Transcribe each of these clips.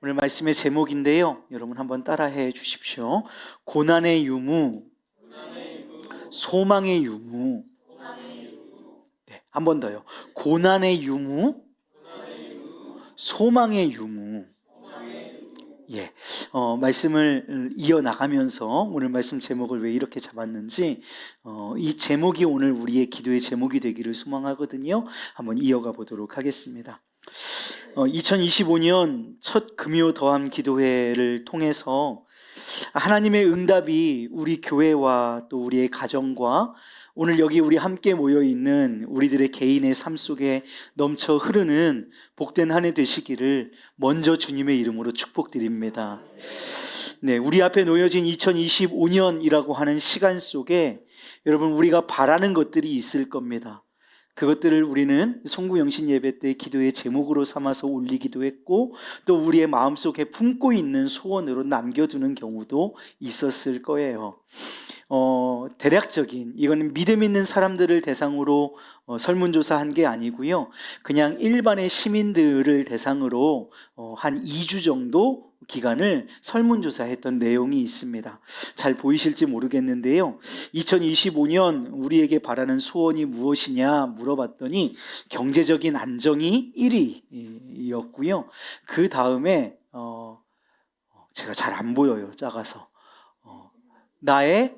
오늘 말씀의 제목인데요. 여러분 한번 따라해 주십시오. 고난의 유무, 소망의 유무. 네, 한 번 더요. 고난의 유무, 소망의 유무. 예, 말씀을 이어나가면서 오늘 말씀 제목을 왜 이렇게 잡았는지, 이 제목이 오늘 우리의 기도의 제목이 되기를 소망하거든요. 한번 이어가 보도록 하겠습니다. 2025년 첫 금요 더함 기도회를 통해서 하나님의 응답이 우리 교회와 또 우리의 가정과 오늘 여기 우리 함께 모여 있는 우리들의 개인의 삶 속에 넘쳐 흐르는 복된 한 해 되시기를 먼저 주님의 이름으로 축복드립니다. 네, 우리 앞에 놓여진 2025년이라고 하는 시간 속에 여러분 우리가 바라는 것들이 있을 겁니다. 그것들을 우리는 송구영신 예배 때 기도의 제목으로 삼아서 올리기도 했고 또 우리의 마음속에 품고 있는 소원으로 남겨두는 경우도 있었을 거예요. 대략적인 이거는 믿음 있는 사람들을 대상으로 설문조사한 게 아니고요. 그냥 일반의 시민들을 대상으로 한 2주 정도 기간을 설문조사했던 내용이 있습니다. 잘 보이실지 모르겠는데요. 2025년 우리에게 바라는 소원이 무엇이냐 물어봤더니 경제적인 안정이 1위였고요. 그 다음에 제가 잘 안 보여요. 작아서 나의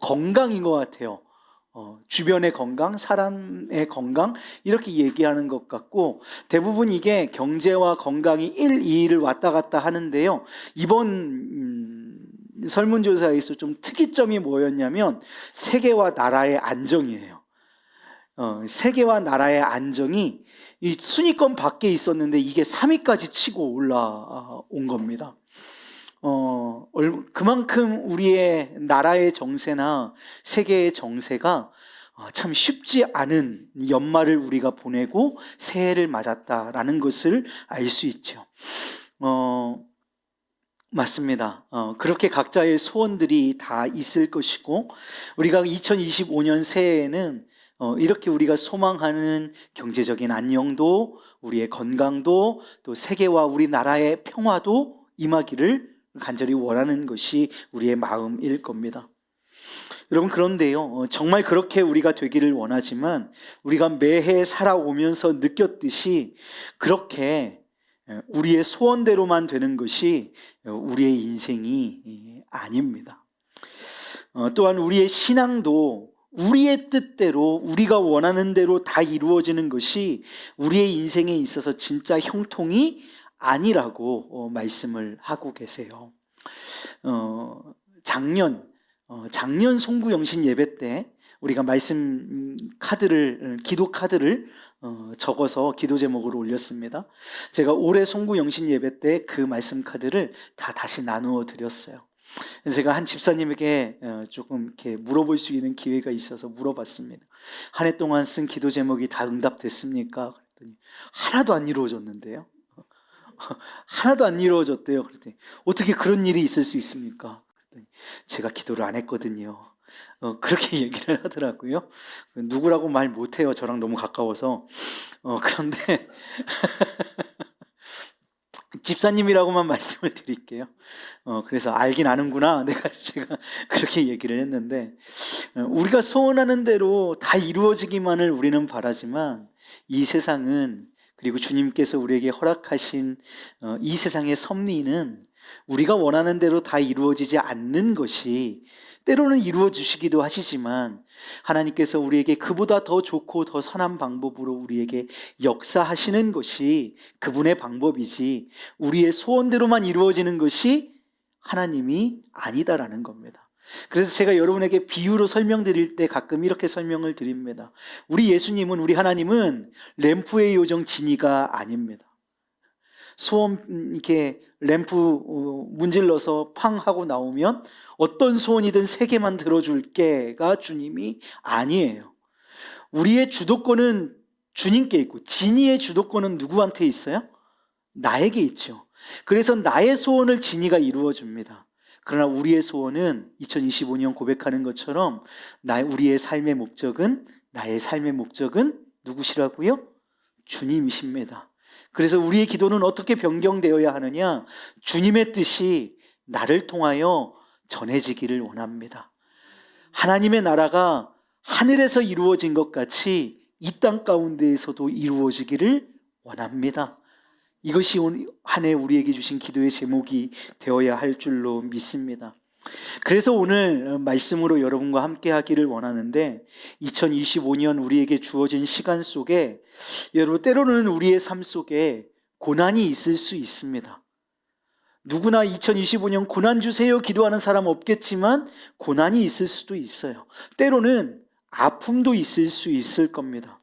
건강인 것 같아요. 주변의 건강, 사람의 건강 이렇게 얘기하는 것 같고 대부분 이게 경제와 건강이 1, 2를 왔다 갔다 하는데요. 이번 설문조사에서 좀 특이점이 뭐였냐면 세계와 나라의 안정이에요. 세계와 나라의 안정이 이 순위권 밖에 있었는데 이게 3위까지 치고 올라온 겁니다. 그만큼 우리의 나라의 정세나 세계의 정세가 참 쉽지 않은 연말을 우리가 보내고 새해를 맞았다라는 것을 알 수 있죠. 맞습니다. 그렇게 각자의 소원들이 다 있을 것이고 우리가 2025년 새해에는 이렇게 우리가 소망하는 경제적인 안녕도 우리의 건강도 또 세계와 우리나라의 평화도 임하기를 간절히 원하는 것이 우리의 마음일 겁니다. 여러분 그런데요, 정말 그렇게 우리가 되기를 원하지만 우리가 매해 살아오면서 느꼈듯이 그렇게 우리의 소원대로만 되는 것이 우리의 인생이 아닙니다. 또한 우리의 신앙도 우리의 뜻대로 우리가 원하는 대로 다 이루어지는 것이 우리의 인생에 있어서 진짜 형통이 아니라고 말씀을 하고 계세요. 작년 송구영신 예배 때 우리가 말씀 카드를 기도 카드를 적어서 기도 제목으로 올렸습니다. 제가 올해 송구영신 예배 때 그 말씀 카드를 다시 나누어 드렸어요. 제가 한 집사님에게 조금 이렇게 물어볼 수 있는 기회가 있어서 물어봤습니다. 한 해 동안 쓴 기도 제목이 다 응답됐습니까? 그랬더니 하나도 안 이루어졌는데요. 하나도 안 이루어졌대요. 그랬더니 어떻게 그런 일이 있을 수 있습니까? 그랬더니 제가 기도를 안 했거든요. 그렇게 얘기를 하더라고요. 누구라고 말 못해요. 저랑 너무 가까워서. 그런데 집사님이라고만 말씀을 드릴게요. 그래서 알긴 아는구나. 제가 그렇게 얘기를 했는데 우리가 소원하는 대로 다 이루어지기만을 우리는 바라지만 이 세상은 그리고 주님께서 우리에게 허락하신 이 세상의 섭리는 우리가 원하는 대로 다 이루어지지 않는 것이 때로는 이루어 주시기도 하시지만 하나님께서 우리에게 그보다 더 좋고 더 선한 방법으로 우리에게 역사하시는 것이 그분의 방법이지 우리의 소원대로만 이루어지는 것이 하나님이 아니다라는 겁니다. 그래서 제가 여러분에게 비유로 설명드릴 때 가끔 이렇게 설명을 드립니다. 우리 예수님은, 우리 하나님은 램프의 요정 지니가 아닙니다. 소원 이렇게 램프 문질러서 팡 하고 나오면 어떤 소원이든 3개만 들어줄게가 주님이 아니에요. 우리의 주도권은 주님께 있고 지니의 주도권은 누구한테 있어요? 나에게 있죠. 그래서 나의 소원을 지니가 이루어줍니다. 그러나 우리의 소원은 2025년 고백하는 것처럼 우리의 삶의 목적은 나의 삶의 목적은 누구시라고요? 주님이십니다. 그래서 우리의 기도는 어떻게 변경되어야 하느냐? 주님의 뜻이 나를 통하여 전해지기를 원합니다. 하나님의 나라가 하늘에서 이루어진 것 같이 이 땅 가운데에서도 이루어지기를 원합니다. 이것이 한 해 우리에게 주신 기도의 제목이 되어야 할 줄로 믿습니다. 그래서 오늘 말씀으로 여러분과 함께 하기를 원하는데, 2025년 우리에게 주어진 시간 속에 여러분, 때로는 우리의 삶 속에 고난이 있을 수 있습니다. 누구나 2025년 고난 주세요 기도하는 사람 없겠지만 고난이 있을 수도 있어요. 때로는 아픔도 있을 수 있을 겁니다.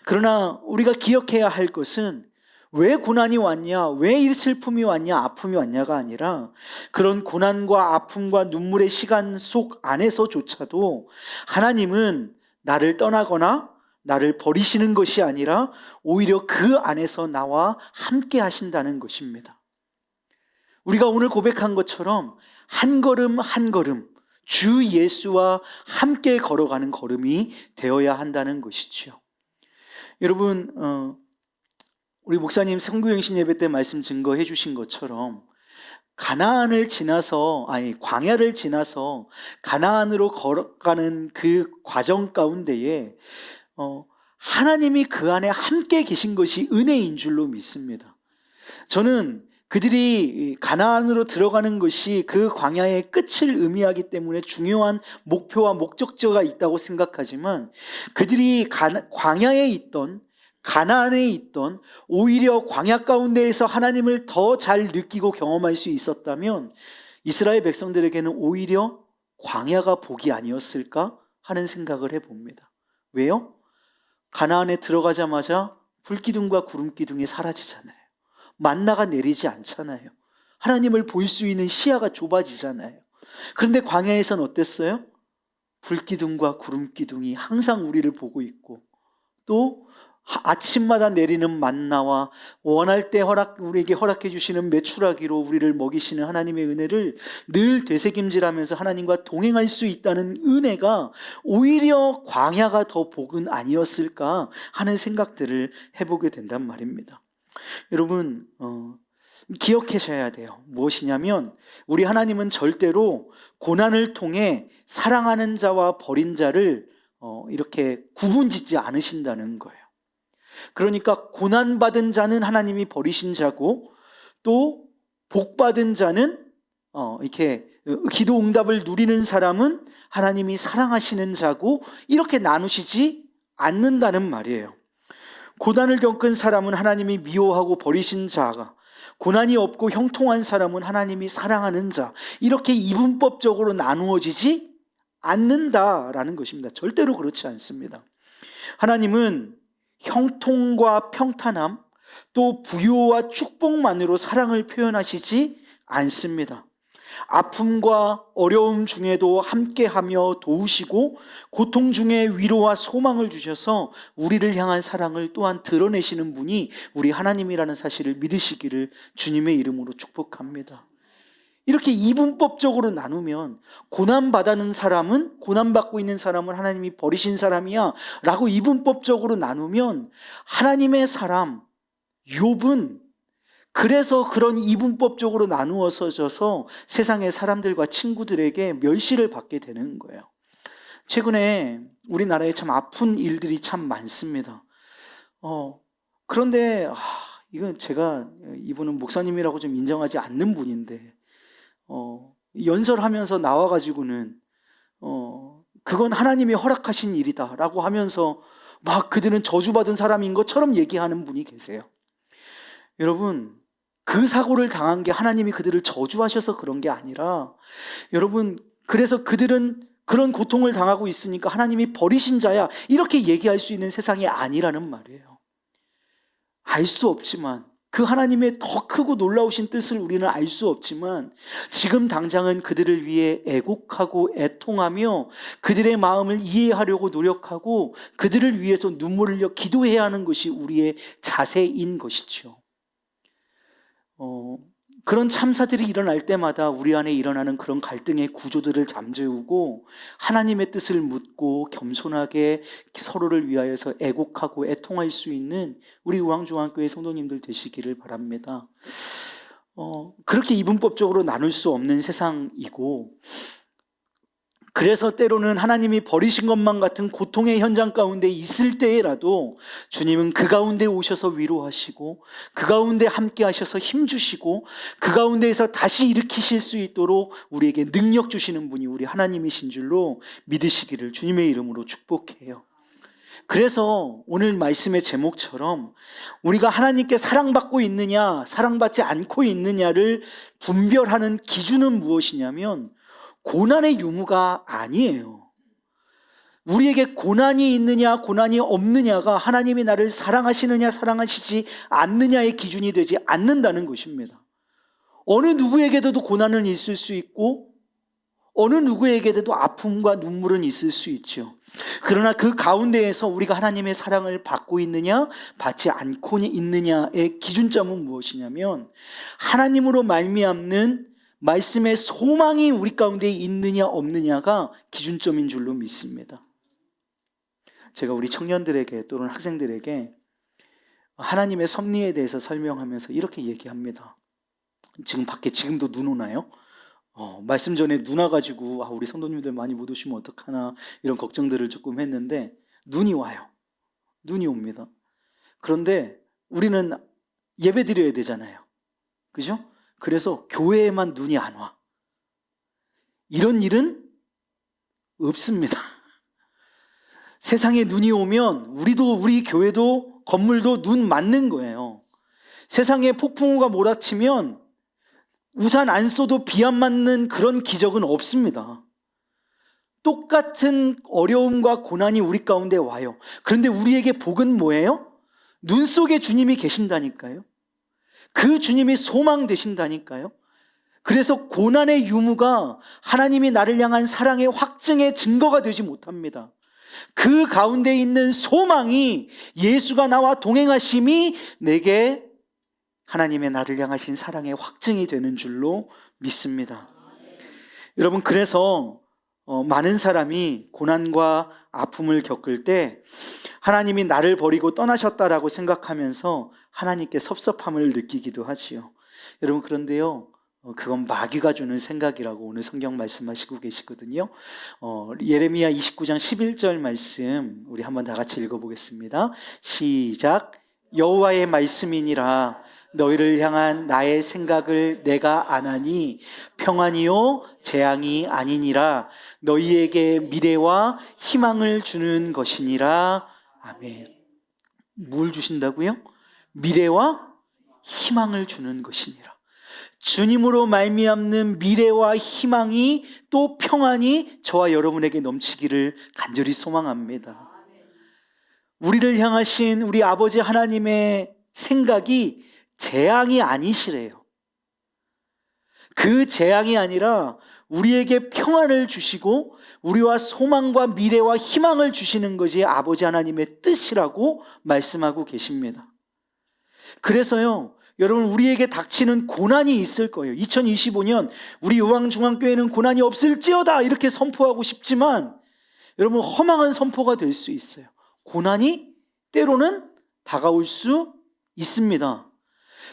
그러나 우리가 기억해야 할 것은 왜 고난이 왔냐, 왜 이 슬픔이 왔냐, 아픔이 왔냐가 아니라 그런 고난과 아픔과 눈물의 시간 속 안에서조차도 하나님은 나를 떠나거나 나를 버리시는 것이 아니라 오히려 그 안에서 나와 함께 하신다는 것입니다. 우리가 오늘 고백한 것처럼 한 걸음 한 걸음 주 예수와 함께 걸어가는 걸음이 되어야 한다는 것이죠. 여러분, 우리 목사님 성구영신 예배 때 말씀 증거해 주신 것처럼 광야를 지나서 가나안으로 걸어가는 그 과정 가운데에 하나님이 그 안에 함께 계신 것이 은혜인 줄로 믿습니다. 저는 그들이 가나안으로 들어가는 것이 그 광야의 끝을 의미하기 때문에 중요한 목표와 목적지가 있다고 생각하지만, 그들이 광야에 있던, 가나안에 있던, 오히려 광야 가운데에서 하나님을 더 잘 느끼고 경험할 수 있었다면 이스라엘 백성들에게는 오히려 광야가 복이 아니었을까 하는 생각을 해봅니다. 왜요? 가나안에 들어가자마자 불기둥과 구름기둥이 사라지잖아요. 만나가 내리지 않잖아요. 하나님을 볼 수 있는 시야가 좁아지잖아요. 그런데 광야에선 어땠어요? 불기둥과 구름기둥이 항상 우리를 보고 있고, 또 아침마다 내리는 만나와 원할 때 우리에게 허락해 주시는 메추라기로 우리를 먹이시는 하나님의 은혜를 늘 되새김질하면서 하나님과 동행할 수 있다는 은혜가 오히려 광야가 더 복은 아니었을까 하는 생각들을 해보게 된단 말입니다. 여러분, 기억하셔야 돼요. 무엇이냐면 우리 하나님은 절대로 고난을 통해 사랑하는 자와 버린 자를 이렇게 구분짓지 않으신다는 거예요. 그러니까 고난받은 자는 하나님이 버리신 자고, 또 복받은 자는 이렇게 기도 응답을 누리는 사람은 하나님이 사랑하시는 자고, 이렇게 나누시지 않는다는 말이에요. 고난을 겪은 사람은 하나님이 미워하고 버리신 자가, 고난이 없고 형통한 사람은 하나님이 사랑하는 자, 이렇게 이분법적으로 나누어지지 않는다라는 것입니다. 절대로 그렇지 않습니다. 하나님은 형통과 평탄함, 또 부요와 축복만으로 사랑을 표현하시지 않습니다. 아픔과 어려움 중에도 함께하며 도우시고, 고통 중에 위로와 소망을 주셔서 우리를 향한 사랑을 또한 드러내시는 분이 우리 하나님이라는 사실을 믿으시기를 주님의 이름으로 축복합니다. 이렇게 이분법적으로 나누면 고난받는 사람은, 고난받고 있는 사람은 하나님이 버리신 사람이야 라고 이분법적으로 나누면, 하나님의 사람 욥은 그래서 그런 이분법적으로 나누어져서 세상의 사람들과 친구들에게 멸시를 받게 되는 거예요. 최근에 우리나라에 참 아픈 일들이 참 많습니다. 그런데 이건 제가, 이분은 목사님이라고 좀 인정하지 않는 분인데, 연설하면서 나와가지고는 그건 하나님이 허락하신 일이다 라고 하면서 막 그들은 저주받은 사람인 것처럼 얘기하는 분이 계세요. 여러분, 그 사고를 당한 게 하나님이 그들을 저주하셔서 그런 게 아니라, 여러분, 그래서 그들은 그런 고통을 당하고 있으니까 하나님이 버리신 자야, 이렇게 얘기할 수 있는 세상이 아니라는 말이에요. 알 수 없지만, 그 하나님의 더 크고 놀라우신 뜻을 우리는 알 수 없지만, 지금 당장은 그들을 위해 애곡하고 애통하며 그들의 마음을 이해하려고 노력하고 그들을 위해서 눈물을 흘려 기도해야 하는 것이 우리의 자세인 것이죠. 그런 참사들이 일어날 때마다 우리 안에 일어나는 그런 갈등의 구조들을 잠재우고 하나님의 뜻을 묻고 겸손하게 서로를 위하여서 애곡하고 애통할 수 있는 우리 우왕중앙교회 성도님들 되시기를 바랍니다. 그렇게 이분법적으로 나눌 수 없는 세상이고, 그래서 때로는 하나님이 버리신 것만 같은 고통의 현장 가운데 있을 때라도 주님은 그 가운데 오셔서 위로하시고, 그 가운데 함께 하셔서 힘주시고, 그 가운데에서 다시 일으키실 수 있도록 우리에게 능력 주시는 분이 우리 하나님이신 줄로 믿으시기를 주님의 이름으로 축복해요. 그래서 오늘 말씀의 제목처럼 우리가 하나님께 사랑받고 있느냐 사랑받지 않고 있느냐를 분별하는 기준은 무엇이냐면 고난의 유무가 아니에요. 우리에게 고난이 있느냐 고난이 없느냐가 하나님이 나를 사랑하시느냐 사랑하시지 않느냐의 기준이 되지 않는다는 것입니다. 어느 누구에게도 고난은 있을 수 있고 어느 누구에게도 아픔과 눈물은 있을 수 있죠. 그러나 그 가운데에서 우리가 하나님의 사랑을 받고 있느냐 받지 않고 있느냐의 기준점은 무엇이냐면 하나님으로 말미암는 말씀의 소망이 우리 가운데 있느냐 없느냐가 기준점인 줄로 믿습니다. 제가 우리 청년들에게 또는 학생들에게 하나님의 섭리에 대해서 설명하면서 이렇게 얘기합니다. 지금 밖에 지금도 눈 오나요? 말씀 전에 눈 와가지고 우리 성도님들 많이 못 오시면 어떡하나 이런 걱정들을 조금 했는데 눈이 와요. 눈이 옵니다. 그런데 우리는 예배 드려야 되잖아요. 그죠? 그래서 교회에만 눈이 안 와. 이런 일은 없습니다. 세상에 눈이 오면 우리 교회도 건물도 눈 맞는 거예요. 세상에 폭풍우가 몰아치면 우산 안 써도 비 안 맞는 그런 기적은 없습니다. 똑같은 어려움과 고난이 우리 가운데 와요. 그런데 우리에게 복은 뭐예요? 눈 속에 주님이 계신다니까요. 그 주님이 소망 되신다니까요. 그래서 고난의 유무가 하나님이 나를 향한 사랑의 확증의 증거가 되지 못합니다. 그 가운데 있는 소망이 예수가 나와 동행하심이 내게 하나님의 나를 향하신 사랑의 확증이 되는 줄로 믿습니다. 여러분, 그래서 많은 사람이 고난과 아픔을 겪을 때 하나님이 나를 버리고 떠나셨다라고 생각하면서 하나님께 섭섭함을 느끼기도 하지요. 여러분, 그런데요, 그건 마귀가 주는 생각이라고 오늘 성경 말씀하시고 계시거든요. 예레미야 29장 11절 말씀 우리 한번 다 같이 읽어보겠습니다. 시작. 여호와의 말씀이니라. 너희를 향한 나의 생각을 내가 아나니 평안이요 재앙이 아니니라. 너희에게 미래와 희망을 주는 것이니라. 아멘. 뭘 주신다고요? 미래와 희망을 주는 것이니라. 주님으로 말미암는 미래와 희망이 또 평안이 저와 여러분에게 넘치기를 간절히 소망합니다. 우리를 향하신 우리 아버지 하나님의 생각이 재앙이 아니시래요. 그 재앙이 아니라 우리에게 평안을 주시고 우리와 소망과 미래와 희망을 주시는 것이 아버지 하나님의 뜻이라고 말씀하고 계십니다. 그래서요, 여러분, 우리에게 닥치는 고난이 있을 거예요. 2025년 우리 요왕중앙교회는 고난이 없을지어다 이렇게 선포하고 싶지만 여러분, 허망한 선포가 될 수 있어요. 고난이 때로는 다가올 수 있습니다.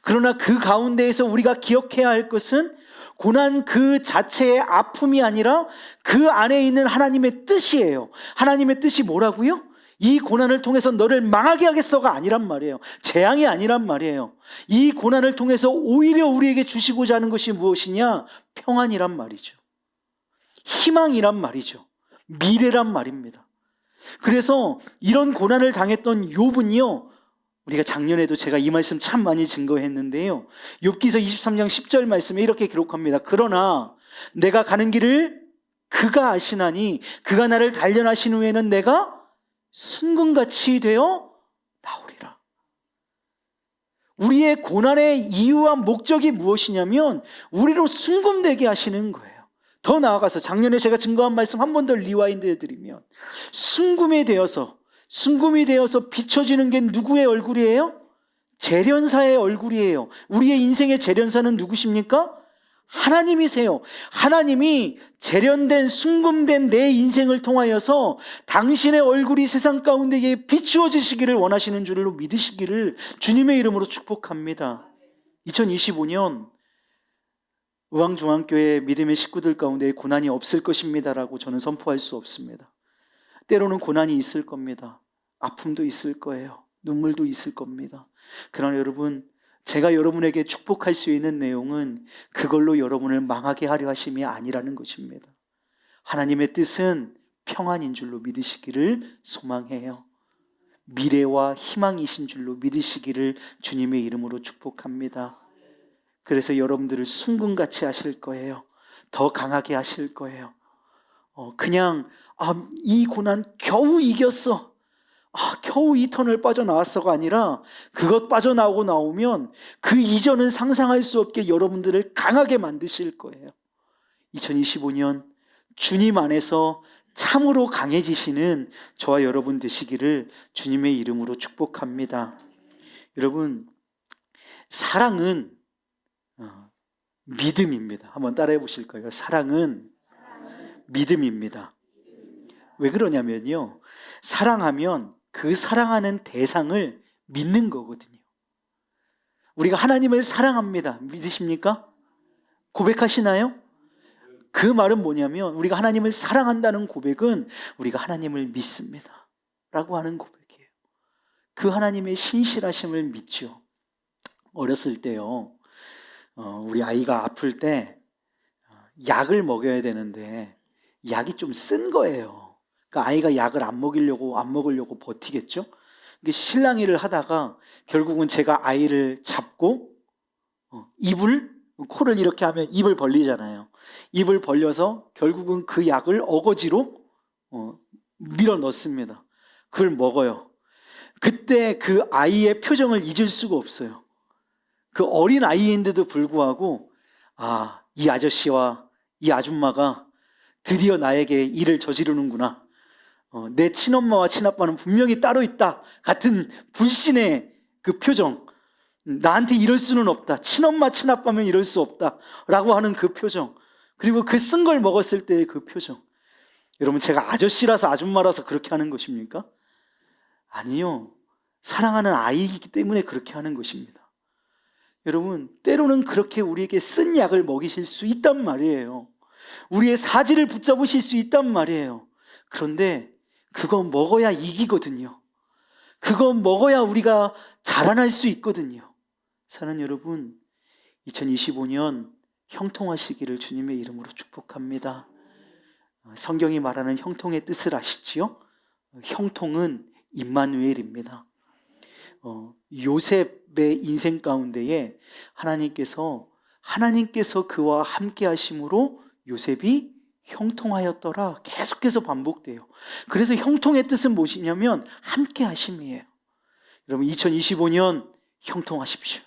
그러나 그 가운데에서 우리가 기억해야 할 것은 고난 그 자체의 아픔이 아니라 그 안에 있는 하나님의 뜻이에요. 하나님의 뜻이 뭐라고요? 이 고난을 통해서 너를 망하게 하겠어가 아니란 말이에요. 재앙이 아니란 말이에요. 이 고난을 통해서 오히려 우리에게 주시고자 하는 것이 무엇이냐? 평안이란 말이죠. 희망이란 말이죠. 미래란 말입니다. 그래서 이런 고난을 당했던 욥은요, 우리가 작년에도 제가 이 말씀 참 많이 증거했는데요, 욥기서 23장 10절 말씀에 이렇게 기록합니다. 그러나 내가 가는 길을 그가 아시나니 그가 나를 단련하신 후에는 내가 순금같이 되어 나오리라. 우리의 고난의 이유와 목적이 무엇이냐면 우리로 순금되게 하시는 거예요. 더 나아가서 작년에 제가 증거한 말씀 한 번 더 리와인드 해드리면 순금이 되어서 비춰지는 게 누구의 얼굴이에요? 재련사의 얼굴이에요. 우리의 인생의 재련사는 누구십니까? 하나님이세요. 하나님이 재련된 순금된 내 인생을 통하여서 당신의 얼굴이 세상 가운데에 비추어지시기를 원하시는 줄로 믿으시기를 주님의 이름으로 축복합니다. 2025년 의왕중앙교회 믿음의 식구들 가운데 고난이 없을 것입니다라고 저는 선포할 수 없습니다. 때로는 고난이 있을 겁니다. 아픔도 있을 거예요. 눈물도 있을 겁니다. 그러나 여러분, 제가 여러분에게 축복할 수 있는 내용은 그걸로 여러분을 망하게 하려 하심이 아니라는 것입니다. 하나님의 뜻은 평안인 줄로 믿으시기를 소망해요. 미래와 희망이신 줄로 믿으시기를 주님의 이름으로 축복합니다. 그래서 여러분들을 순금같이 하실 거예요. 더 강하게 하실 거예요. 그냥 이 고난 겨우 이겼어, 겨우 이 터널 빠져나왔어가 아니라 그것 빠져나오고 나오면 그 이전은 상상할 수 없게 여러분들을 강하게 만드실 거예요. 2025년 주님 안에서 참으로 강해지시는 저와 여러분 되시기를 주님의 이름으로 축복합니다. 여러분, 사랑은 믿음입니다. 한번 따라해 보실 거예요. 사랑은 믿음입니다. 왜 그러냐면요, 사랑하면 그 사랑하는 대상을 믿는 거거든요. 우리가 하나님을 사랑합니다. 믿으십니까? 고백하시나요? 그 말은 뭐냐면 우리가 하나님을 사랑한다는 고백은 우리가 하나님을 믿습니다 라고 하는 고백이에요. 그 하나님의 신실하심을 믿죠. 어렸을 때요, 우리 아이가 아플 때 약을 먹여야 되는데 약이 좀 쓴 거예요. 그러니까 아이가 약을 안 먹으려고 버티겠죠. 실랑이를 하다가 결국은 제가 아이를 잡고 코를 이렇게 하면 입을 벌리잖아요. 입을 벌려서 결국은 그 약을 어거지로 밀어 넣습니다. 그걸 먹어요. 그때 그 아이의 표정을 잊을 수가 없어요. 그 어린 아이인데도 불구하고 이 아저씨와 이 아줌마가 드디어 나에게 일을 저지르는구나, 내 친엄마와 친아빠는 분명히 따로 있다 같은 불신의 그 표정, 나한테 이럴 수는 없다, 친엄마 친아빠면 이럴 수 없다 라고 하는 그 표정, 그리고 그 쓴 걸 먹었을 때의 그 표정. 여러분, 제가 아저씨라서 아줌마라서 그렇게 하는 것입니까? 아니요, 사랑하는 아이이기 때문에 그렇게 하는 것입니다. 여러분, 때로는 그렇게 우리에게 쓴 약을 먹이실 수 있단 말이에요. 우리의 사지를 붙잡으실 수 있단 말이에요. 그런데 그거 먹어야 이기거든요. 그거 먹어야 우리가 자라날 수 있거든요. 사랑하는 여러분, 2025년 형통하시기를 주님의 이름으로 축복합니다. 성경이 말하는 형통의 뜻을 아시지요? 형통은 임마누엘입니다. 요셉의 인생 가운데에 하나님께서 그와 함께 하심으로 요셉이 형통하였더라 계속해서 반복돼요. 그래서 형통의 뜻은 무엇이냐면 함께 하심이에요. 여러분, 2025년 형통하십시오.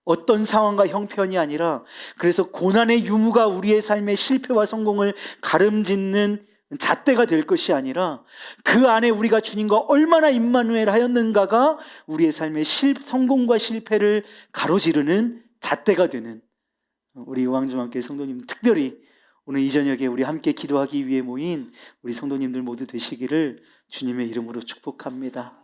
어떤 상황과 형편이 아니라, 그래서 고난의 유무가 우리의 삶의 실패와 성공을 가름짓는 잣대가 될 것이 아니라 그 안에 우리가 주님과 얼마나 임마누엘 하였는가가 우리의 삶의 성공과 실패를 가로지르는 잣대가 되는 우리 의왕중앙교회 성도님, 특별히 오늘 이 저녁에 우리 함께 기도하기 위해 모인 우리 성도님들 모두 되시기를 주님의 이름으로 축복합니다.